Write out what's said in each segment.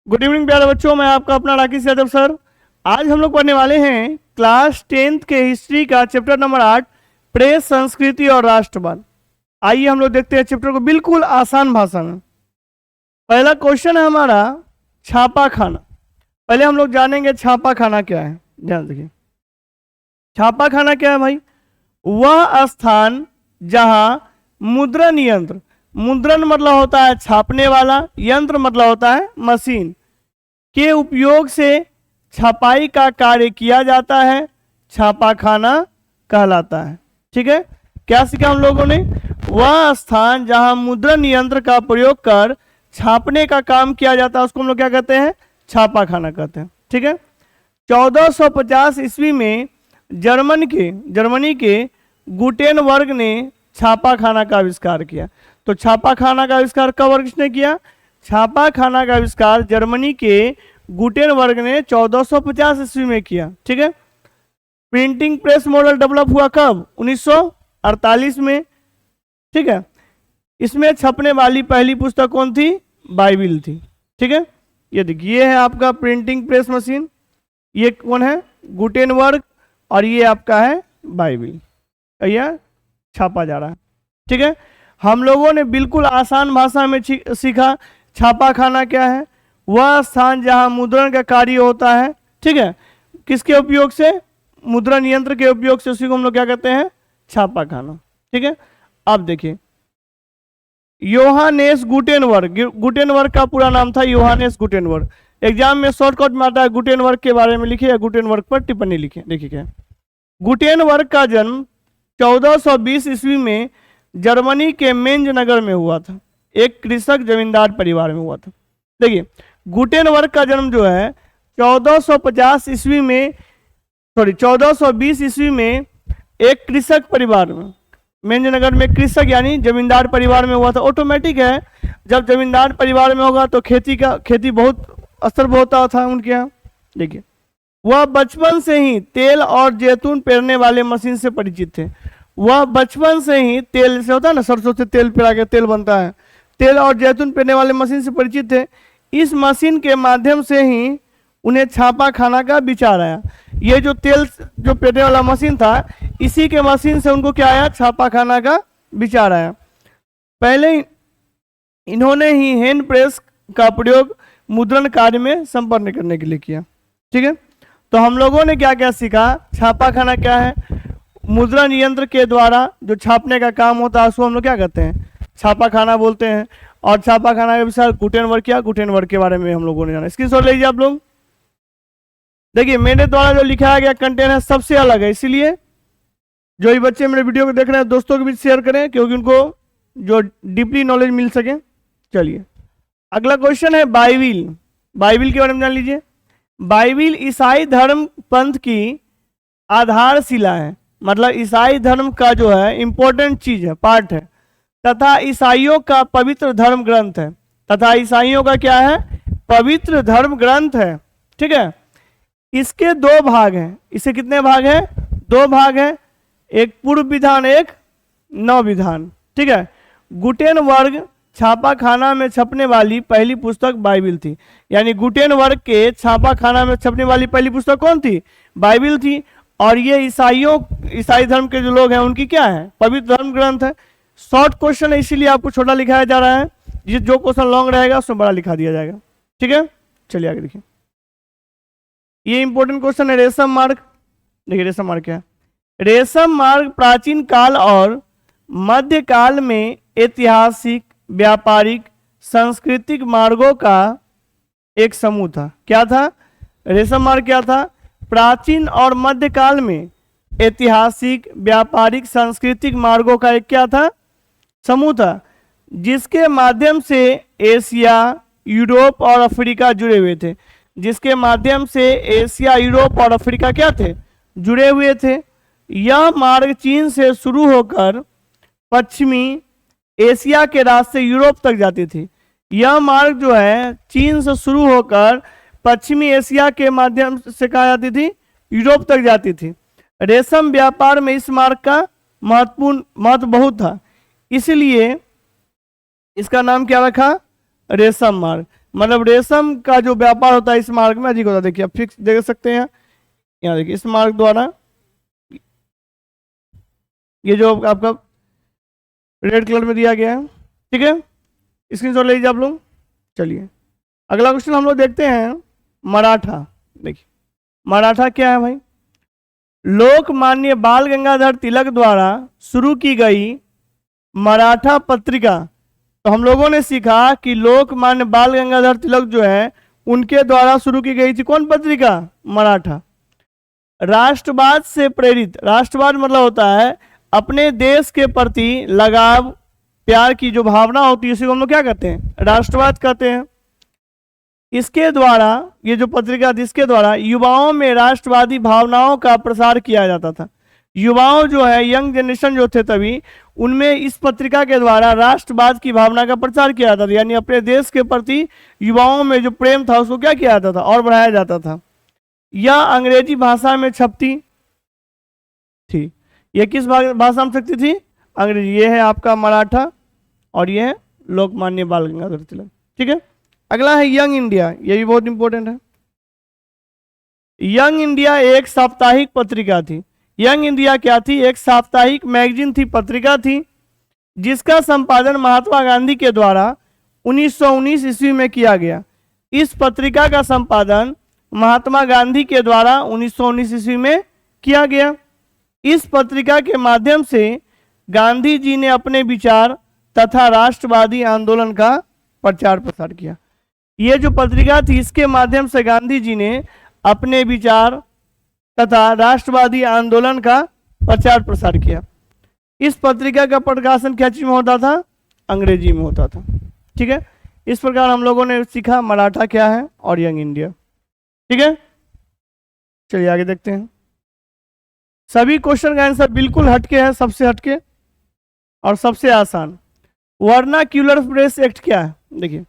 Good evening प्यारे बच्चों, मैं आपका अपना राकेश यादव सर। आज हम लोग पढ़ने वाले हैं क्लास 10th के हिस्ट्री का चैप्टर नंबर 8, प्रेस, संस्कृति और राष्ट्रवाद। आइए हम लोग देखते हैं चैप्टर को बिल्कुल आसान भाषा में। पहला क्वेश्चन है हमारा छापा खाना। पहले हम लोग जानेंगे छापा खाना क्या है। ध्यान देखिए, छापा खाना क्या है भाई? वह स्थान जहां मुद्रण यंत्र, मुद्रण मतलब होता है छापने वाला, यंत्र मतलब होता है मशीन, के उपयोग से छपाई का कार्य किया जाता है, छापा खाना कहलाता है। ठीक है, क्या सीखा हम लोगों ने? वह स्थान जहां मुद्रण यंत्र का प्रयोग कर छापने का काम किया जाता है उसको हम लोग क्या कहते हैं? छापा खाना कहते हैं। ठीक है, 1450 ईस्वी में जर्मनी के गुटेनबर्ग ने छापा खाना का आविष्कार किया। तो छापा खाना का आविष्कार कब और किसने किया? छापा खाना का आविष्कार जर्मनी के गुटेनबर्ग ने 1450 ईस्वी में किया। ठीक है, प्रिंटिंग प्रेस मॉडल डेवलप हुआ कब? 1948 में। ठीक है, इसमें छपने वाली पहली पुस्तक कौन थी? बाइबिल थी। ठीक है, ये देखिए, ये है आपका प्रिंटिंग प्रेस मशीन, ये कौन है? गुटेनबर्ग, और ये आपका है बाइबिल। यह छापा जा रहा है। ठीक है, हम लोगों ने बिल्कुल आसान भाषा में सीखा छापा खाना क्या है। वह स्थान जहां मुद्रण का कार्य होता है, ठीक है, किसके उपयोग से? मुद्रण यंत्र के उपयोग से, उसी को हम लोग क्या कहते हैं? छापा खाना। ठीक है, अब देखिए, योहानेस गुटेनबर्ग, गुटेनबर्ग का पूरा नाम था योहानेस गुटेनबर्ग। एग्जाम में शॉर्टकट में आता है गुटेनबर्ग के बारे में लिखिए या गुटेनबर्ग पर टिप्पणी लिखिए। देखिए क्या, गुटेनबर्ग का जन्म 1420 ईस्वी में जर्मनी के मेंज नगर में हुआ था। एक कृषक जमींदार परिवार में हुआ था। देखिए, गुटेनबर्ग का जन्म जो है 1450 ईस्वी में, 1420 ईस्वी में एक कृषक परिवार में, मेंज नगर में कृषक यानी जमींदार परिवार में हुआ था। ऑटोमेटिक है, जब जमींदार परिवार में होगा तो खेती बहुत असर होता था उनके यहाँ। देखिए, वह बचपन से ही तेल और जैतून पेरने वाले मशीन से परिचित थे। वह बचपन से ही तेल से होता है ना, सरसों से तेल पेरा के तेल बनता है, तेल और जैतून पेरने वाले मशीन से परिचित थे। इस मशीन के माध्यम से ही उन्हें छापा खाना का विचार आया। ये जो तेल जो पेरने वाला मशीन था, इसी के मशीन से उनको क्या आया? छापा खाना का विचार आया। पहले इन्होंने ही हैंड प्रेस का प्रयोग मुद्रण कार्य में संपन्न करने के लिए किया। ठीक है, तो हम लोगों ने क्या क्या सीखा? छापा खाना क्या है? मुद्रण यंत्र के द्वारा जो छापने का काम होता है उसको हम लोग क्या कहते हैं? छापा खाना बोलते हैं। और छापा खाना के विषय गुटेनबर्ग क्या, गुटेनबर्ग के बारे में हम लोगों ने जाना। स्क्रीनशॉट लीजिए आप लोग। देखिए, मेरे द्वारा जो लिखाया गया कंटेंट है सबसे अलग है, इसीलिए जो ये बच्चे मेरे वीडियो को देख रहे हैं दोस्तों के बीच शेयर करें, क्योंकि उनको जो डीपली नॉलेज मिल सके। चलिए, अगला क्वेश्चन है बाइबिल। बाइबिल के बारे में जान लीजिए। बाइबिल ईसाई धर्म पंथ की आधारशिला है, मतलब ईसाई धर्म का जो है इंपॉर्टेंट चीज है, पार्ट है, तथा ईसाइयों का पवित्र धर्म ग्रंथ है। तथा ईसाइयों का क्या है? पवित्र धर्म ग्रंथ है। ठीक है, इसके दो भाग हैं। इसे कितने भाग हैं? दो भाग हैं, एक पूर्व विधान, एक नव विधान। ठीक है, गुटेनबर्ग छापा खाना में छपने वाली पहली पुस्तक बाइबिल थी। यानी गुटेनबर्ग के छापा खाना में छपने वाली पहली पुस्तक कौन थी? बाइबिल थी। और ये ईसाई धर्म के जो लोग हैं उनकी क्या है? पवित्र धर्म ग्रंथ है। शॉर्ट क्वेश्चन है, इसीलिए आपको छोटा लिखाया जा रहा है। जो क्वेश्चन लॉन्ग रहेगा उसमें बड़ा लिखा दिया जाएगा। ठीक है, चलिए आगे देखिए। ये इंपॉर्टेंट क्वेश्चन है, रेशम मार्ग। देखिए, रेशम मार्ग क्या है? रेशम मार्ग प्राचीन काल और मध्यकाल में ऐतिहासिक, व्यापारिक, सांस्कृतिक मार्गों का एक समूह था। क्या था? रेशम मार्ग क्या था? प्राचीन और मध्यकाल में ऐतिहासिक, व्यापारिक, सांस्कृतिक मार्गों का एक क्या था? समूह था, जिसके माध्यम से एशिया, यूरोप और अफ्रीका जुड़े हुए थे। जिसके माध्यम से एशिया, यूरोप और अफ्रीका क्या थे? जुड़े हुए थे। यह मार्ग चीन से शुरू होकर पश्चिमी एशिया के रास्ते यूरोप तक जाती थी। यह मार्ग जो है चीन से शुरू होकर पश्चिमी एशिया के माध्यम से कहा जाती थी? यूरोप तक जाती थी। रेशम व्यापार में इस मार्ग का महत्व बहुत था, इसलिए इसका नाम क्या रखा? रेशम मार्ग। मतलब रेशम का जो व्यापार होता है इस मार्ग में अधिक होता है। देखिए आप फिक्स देख सकते हैं यहाँ देखिए इस मार्ग द्वारा, ये जो आपका रेड कलर में दिया गया है, ठीक है, स्क्रीनशॉट ले लीजिए आप लोग। चलिए अगला क्वेश्चन हम लोग देखते हैं मराठा। देखिए मराठा क्या है भाई, लोकमान्य बाल गंगाधर तिलक द्वारा शुरू की गई मराठा पत्रिका। तो हम लोगों ने सीखा कि लोकमान्य बाल गंगाधर तिलक जो है उनके द्वारा शुरू की गई थी कौन पत्रिका, मराठा। राष्ट्रवाद से प्रेरित, राष्ट्रवाद मतलब होता है अपने देश के प्रति लगाव प्यार की जो भावना होती है उसी को हम लोग क्या कहते हैं, राष्ट्रवाद कहते हैं। इसके द्वारा, ये जो पत्रिका थी इसके द्वारा युवाओं में राष्ट्रवादी भावनाओं का प्रसार किया जाता था। युवाओं जो है, यंग जनरेशन जो थे तभी, उनमें इस पत्रिका के द्वारा राष्ट्रवाद की भावना का प्रचार किया जाता था, यानी अपने देश के प्रति युवाओं में जो प्रेम था उसको क्या किया जाता था और बढ़ाया जाता था। यह अंग्रेजी भाषा में छपती थी। यह किस भाषा में छपती थी, अंग्रेजी। ये है आपका मराठा और ये है लोकमान्य बाल गंगाधर तिलक, ठीक है। अगला है यंग इंडिया, ये भी बहुत इंपॉर्टेंट है। यंग इंडिया एक साप्ताहिक पत्रिका थी। यंग इंडिया क्या थी, एक साप्ताहिक मैगजीन थी, पत्रिका थी, जिसका संपादन महात्मा गांधी के द्वारा 1919 ईस्वी में किया गया। इस पत्रिका का संपादन महात्मा गांधी के द्वारा 1919 ईस्वी में किया गया। इस पत्रिका के माध्यम से गांधी जी ने अपने विचार तथा राष्ट्रवादी आंदोलन का प्रचार प्रसार किया। ये जो पत्रिका थी इसके माध्यम से गांधी जी ने अपने विचार तथा राष्ट्रवादी आंदोलन का प्रचार प्रसार किया। इस पत्रिका का प्रकाशन क्या चीज में होता था, अंग्रेजी में होता था, ठीक है। इस प्रकार हम लोगों ने सीखा मराठा क्या है और यंग इंडिया, ठीक है। चलिए आगे देखते हैं। सभी क्वेश्चन का आंसर बिल्कुल हटके है, सबसे हटके और सबसे आसान। वर्नाक्यूलर प्रेस एक्ट क्या है, देखिए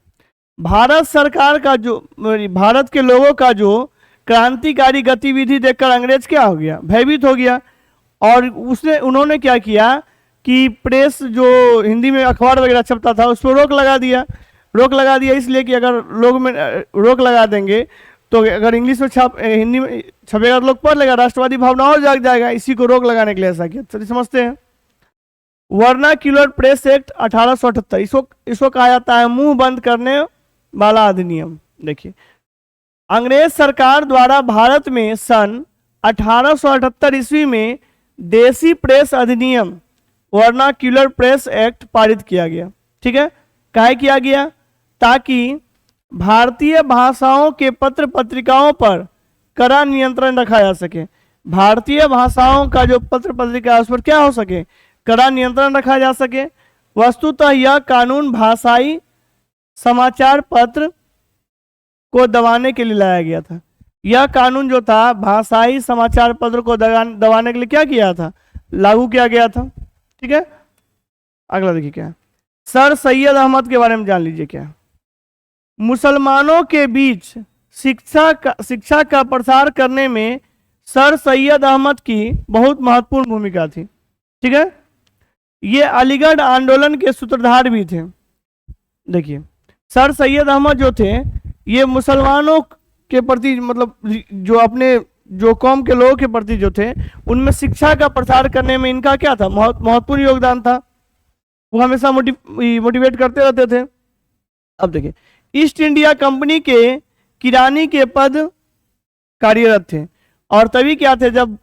भारत सरकार का जो, भारत के लोगों का जो क्रांतिकारी गतिविधि देखकर अंग्रेज क्या हो गया, भयभीत हो गया, और उन्होंने क्या किया कि प्रेस जो हिंदी में अखबार वगैरह छपता था उस पर रोक लगा दिया। रोक लगा दिया इसलिए कि अगर लोग में रोक लगा देंगे तो अगर इंग्लिश में हिंदी में छपेगा तो लोग पढ़ लेगा, राष्ट्रवादी भावना और जाग जाएगा, इसी को रोक लगाने के लिए ऐसा किया। चलिए समझते हैं। वर्नाक्यूलर प्रेस एक्ट 1878, इसको कहा जाता है मुंह बंद करने वाला अधिनियम। देखिए अंग्रेज सरकार द्वारा भारत में सन 1878 ईस्वी में देसी प्रेस अधिनियम वर्नाक्यूलर प्रेस एक्ट पारित किया गया, ठीक है। काहे किया गया, ताकि भारतीय भाषाओं के पत्र पत्रिकाओं पर कड़ा नियंत्रण रखा जा सके। भारतीय भाषाओं का जो पत्र पत्रिका है उस पर क्या हो सके, कड़ा नियंत्रण रखा जा सके। वस्तुतः यह कानून भाषाई समाचार पत्र को दबाने के लिए लाया गया था। यह कानून जो था भाषाई समाचार पत्र को दबाने के लिए क्या किया था, लागू किया गया था, ठीक है। अगला देखिए क्या है, सर सैयद अहमद के बारे में जान लीजिए क्या है। मुसलमानों के बीच शिक्षा का प्रसार करने में सर सैयद अहमद की बहुत महत्वपूर्ण भूमिका थी, ठीक है। ये अलीगढ़ आंदोलन के सूत्रधार भी थे। देखिए सर सैयद अहमद जो थे ये मुसलमानों के प्रति, मतलब जो अपने जो कौम के लोगों के प्रति जो थे उनमें शिक्षा का प्रसार करने में इनका क्या था, महत्वपूर्ण योगदान था। वो हमेशा मोटिवेट करते रहते थे। अब देखिए ईस्ट इंडिया कंपनी के किरानी के पद कार्यरत थे, और तभी क्या थे जब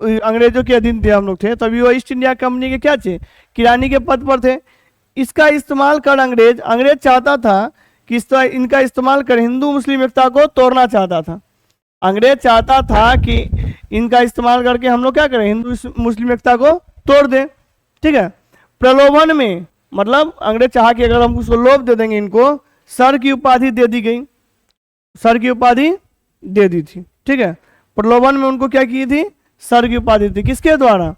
अंग्रेजों के अधीन थे हम लोग थे, तभी वो ईस्ट इंडिया कंपनी के क्या थे, किरानी के पद पर थे। इसका इस्तेमाल कर अंग्रेज चाहता था कि इनका इस्तेमाल कर हिंदू मुस्लिम एकता को तोड़ना चाहता था। अंग्रेज चाहता था कि इनका इस्तेमाल करके हम लोग क्या करें, हिंदू मुस्लिम एकता को तोड़ दें, ठीक है। प्रलोभन में, मतलब अंग्रेज चाहा कि अगर हम उसको लोभ दे देंगे इनको, सर की उपाधि दे दी गई, सर की उपाधि दे दी थी, ठीक है। प्रलोभन में उनको क्या की थी, सर की उपाधि थी, किसके द्वारा,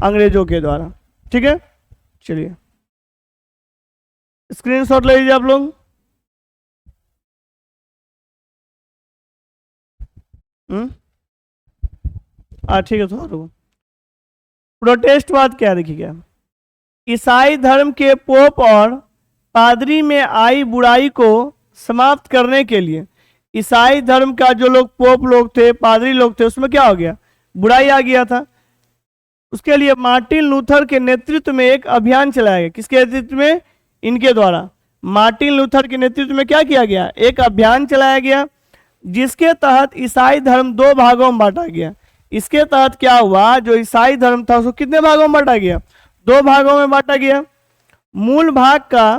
अंग्रेजों के द्वारा, ठीक है। चलिए स्क्रीनशॉट ले लीजिए आप लोग। ठीक है, थोड़ा प्रोटेस्टवाद क्या है, देखिए क्या, ईसाई धर्म के पोप और पादरी में आई बुराई को समाप्त करने के लिए ईसाई धर्म का जो लोग पोप लोग थे, पादरी लोग थे, उसमें क्या हो गया, बुराई आ गया था। उसके लिए मार्टिन लूथर के नेतृत्व में एक अभियान चलाया गया। किसके नेतृत्व में? इनके द्वारा। मार्टिन लूथर के नेतृत्व में क्या किया गया? एक अभियान चलाया गया जिसके तहत ईसाई धर्म 2 भागों में बांटा गया। इसके तहत क्या हुआ, जो ईसाई धर्म था उसको कितने भागों में बांटा गया? 2 भागों में बांटा गया। मूल भाग का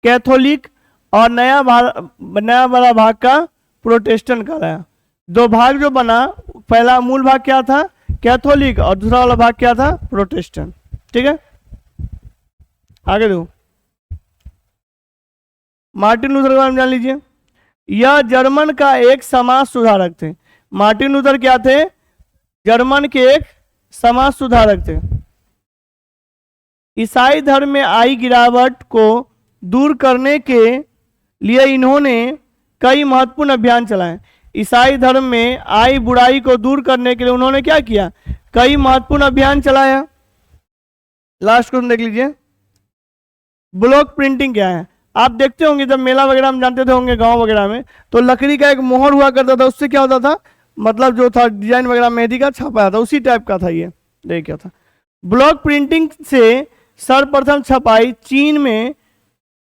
कैथोलिक और नया वाला भाग का प्रोटेस्टेंट कहलाया। 2 भाग जो बना, पहला मूल भाग क्या था? कैथोलिक, और दूसरा वाला भाग क्या था? प्रोटेस्टेंट। ठीक है, आगे दो। मार्टिन लूथर के बारे में जान लीजिए। यह जर्मन का एक समाज सुधारक थे। मार्टिन लूथर क्या थे? जर्मन के एक समाज सुधारक थे। ईसाई धर्म में आई गिरावट को दूर करने के लिए इन्होंने कई महत्वपूर्ण अभियान चलाए। ईसाई धर्म में आई बुराई को दूर करने के लिए उन्होंने क्या किया? कई महत्वपूर्ण अभियान चलाया। लास्ट क्वेश्चन देख लीजिए। ब्लॉक प्रिंटिंग क्या है? आप देखते होंगे जब मेला वगैरह में जानते थे होंगे गांव वगैरह में, तो लकड़ी का एक मोहर हुआ करता था, उससे क्या होता था, मतलब जो था डिजाइन वगैरह मेहंदी का छपाया था, उसी टाइप का था ये। देख क्या था, ब्लॉक प्रिंटिंग से सर्वप्रथम छपाई चीन में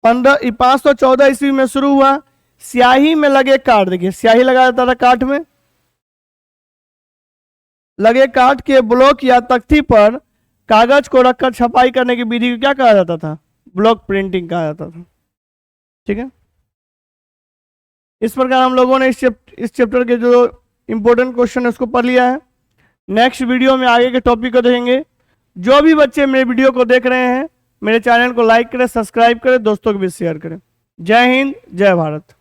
514 ईस्वी में शुरू हुआ। स्याही में लगे काठ, देखिए स्याही लगाया जाता था काठ में, लगे काठ के ब्लॉक या तख्ती पर कागज को रखकर छपाई करने की विधि को क्या कहा जाता था? ब्लॉक प्रिंटिंग कहा जाता था। ठीक है, इस प्रकार हम लोगों ने इस चैप्टर के जो इंपॉर्टेंट क्वेश्चन है उसको पढ़ लिया है। नेक्स्ट वीडियो में आगे के टॉपिक को देखेंगे। जो भी बच्चे मेरे वीडियो को देख रहे हैं, मेरे चैनल को लाइक करें, सब्सक्राइब करें, दोस्तों को भी शेयर करें। जय हिंद, जय भारत।